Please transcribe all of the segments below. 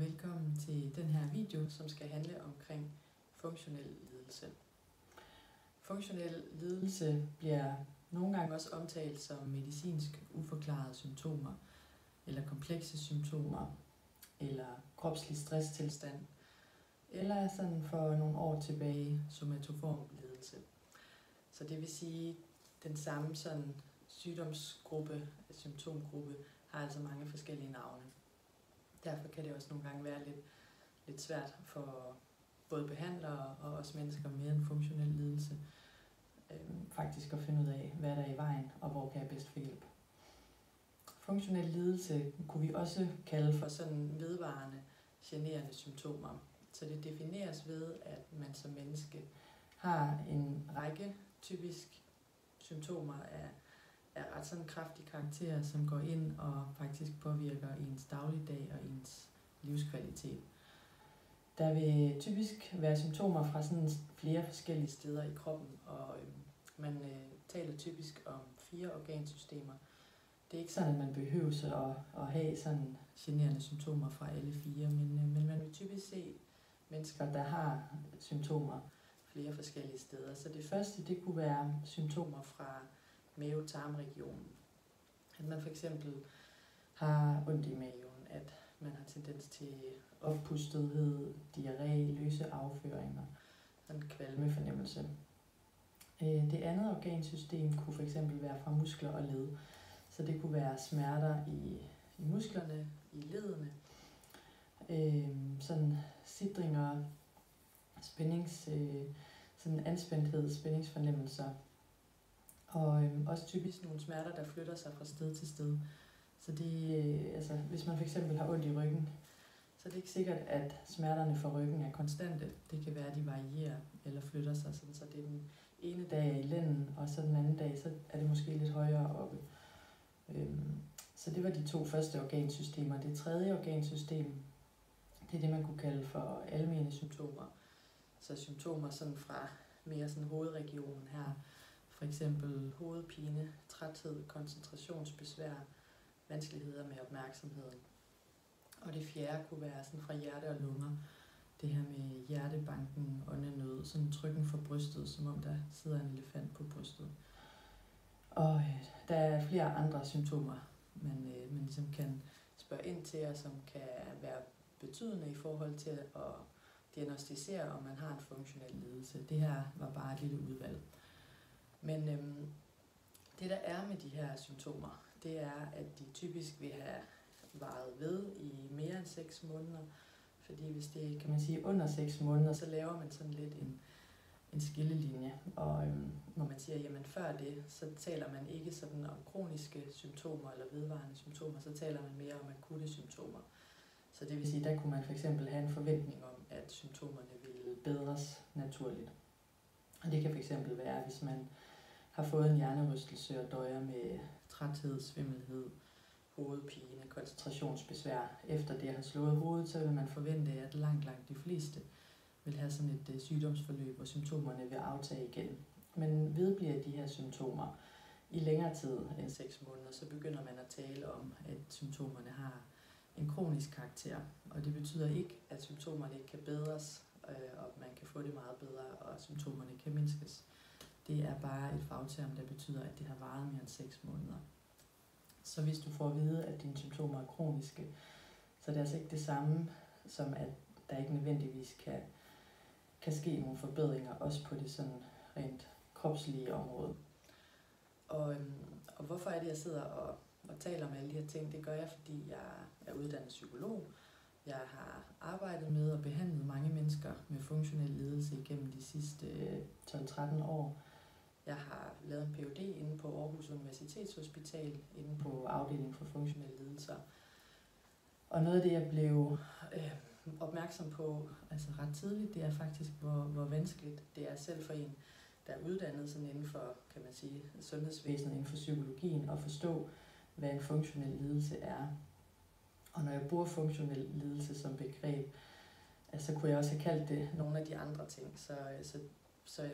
og velkommen til den her video, som skal handle omkring funktionel lidelse. Funktionel lidelse bliver nogle gange også omtalt som medicinsk uforklarede symptomer, eller komplekse symptomer, eller kropslig stresstilstand, eller sådan for nogle år tilbage somatoform lidelse. Så det vil sige, den samme sådan sygdomsgruppe, symptomgruppe, har altså mange forskellige navne. Derfor kan det også nogle gange være lidt svært for både behandlere og også mennesker med en funktionel lidelse faktisk at finde ud af, hvad der er i vejen, og hvor kan jeg bedst få hjælp. Funktionel lidelse kunne vi også kalde for sådan vedvarende, generende symptomer. Så det defineres ved, at man som menneske har en række typisk symptomer af ret sådan kraftig karakter, som går ind og faktisk påvirker ens dagligdag og ens livskvalitet. Der vil typisk være symptomer fra sådan flere forskellige steder i kroppen, og man taler typisk om 4 organsystemer. Det er ikke sådan, at man behøver at have sådan generende symptomer fra alle 4, men man vil typisk se mennesker, der har symptomer flere forskellige steder. Så det første, det kunne være symptomer fra mave-tarmregionen. At man for eksempel har ondt i maven, at man har tendens til oppustethed, diarré, løse afføringer, sådan en kvalmefornemmelse. Det andet organsystem kunne for eksempel være fra muskler og led. Så det kunne være smerter i musklerne, i leddene, sådan sidringer, sådan anspændthed, spændingsfornemmelser, og også typisk nogle smerter, der flytter sig fra sted til sted. Så det, hvis man fx har ondt i ryggen, så det er ikke sikkert, at smerterne for ryggen er konstante. Det kan være, at de varierer eller flytter sig, sådan, så det er den ene dag i lænden, og så den anden dag, så er det måske lidt højere oppe. Så det var de 2 første organsystemer. Det tredje organsystem, det er det, man kunne kalde for almene symptomer. Så symptomer sådan fra mere sådan hovedregionen her. For eksempel hovedpine, træthed, koncentrationsbesvær, vanskeligheder med opmærksomheden. Og det fjerde kunne være sådan fra hjerte og lunger. Det her med hjertebanken, åndenød, sådan en trykken for brystet, som om der sidder en elefant på brystet. Og der er flere andre symptomer, man ligesom kan spørge ind til, og som kan være betydende i forhold til at diagnostisere, om man har en funktionel lidelse. Det her var bare et lille udvalg. Men det der er med de her symptomer, det er, at de typisk vil have varet ved i mere end 6 måneder. Fordi hvis det, kan man sige, under 6 måneder, så laver man sådan lidt en skillelinje. Og når man siger, jamen før det, så taler man ikke sådan om kroniske symptomer eller vedvarende symptomer, så taler man mere om akutte symptomer. Så det vil sige, der kunne man for eksempel have en forventning om, at symptomerne ville bedres naturligt. Og det kan fx være, hvis man har fået en hjernerystelse og døjer med træthed, svimmelhed, hovedpine, koncentrationsbesvær. Efter det har slået hovedet, så vil man forvente, at langt de fleste vil have sådan et sygdomsforløb, hvor symptomerne vil aftage igen. Men vedbliver de her symptomer i længere tid end 6 måneder, så begynder man at tale om, at symptomerne har en kronisk karakter. Og det betyder ikke, at symptomerne ikke kan bedres, og man kan få det meget bedre, og symptomerne kan mindskes. Det er bare et fagterm, der betyder, at det har varet mere end 6 måneder. Så hvis du får at vide, at dine symptomer er kroniske, så er det altså ikke det samme, som at der ikke nødvendigvis kan ske nogle forbedringer, også på det sådan rent kropslige område. Og hvorfor er det, jeg sidder og taler om alle de her ting? Det gør jeg, fordi jeg er uddannet psykolog. Jeg har arbejdet med og behandlet mange mennesker med funktionel lidelse igennem de sidste 12-13 år. Jeg har lavet en Ph.D. inde på Aarhus Universitetshospital, inde på afdelingen for funktionelle lidelser. Og noget af det, jeg blev opmærksom på ret tidligt, det er faktisk, hvor vanskeligt det er selv for en, der er uddannet sådan inden for, kan man sige, sundhedsvæsenet, inden for psykologien, at forstå, hvad en funktionel lidelse er. Og når jeg bruger funktionel lidelse som begreb, så kunne jeg også have kaldt det nogle af de andre ting. Så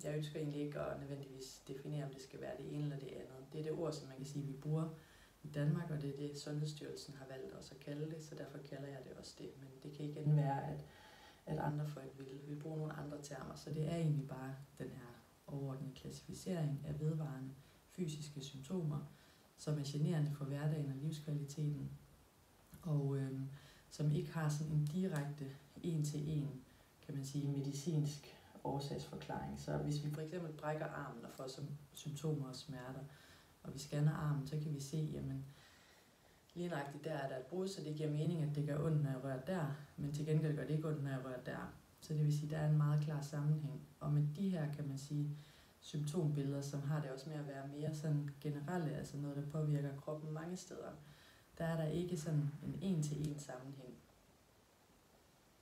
jeg ønsker egentlig ikke at nødvendigvis definere, om det skal være det ene eller det andet. Det er det ord, som man kan sige, vi bruger i Danmark, og det er det, Sundhedsstyrelsen har valgt også at kalde det, så derfor kalder jeg det også det. Men det kan igen være, at andre folk vil bruge nogle andre termer, så det er egentlig bare den her overordnede klassificering af vedvarende fysiske symptomer, som er generende for hverdagen og livskvaliteten, og som ikke har sådan en direkte en-til-en, kan man sige, medicinsk årsagsforklaring. Så hvis vi for eksempel brækker armen og får symptomer og smerter, og vi scanner armen, så kan vi se, jamen lige nøjagtigt der er der et brud, så det giver mening, at det gør ondt, når jeg rører der, men til gengæld gør det ikke ondt, når jeg rører der. Så det vil sige, at der er en meget klar sammenhæng. Og med de her, kan man sige, symptombilleder, som har det også med at være mere sådan generelle, altså noget, der påvirker kroppen mange steder, der er der ikke sådan en en-til-en sammenhæng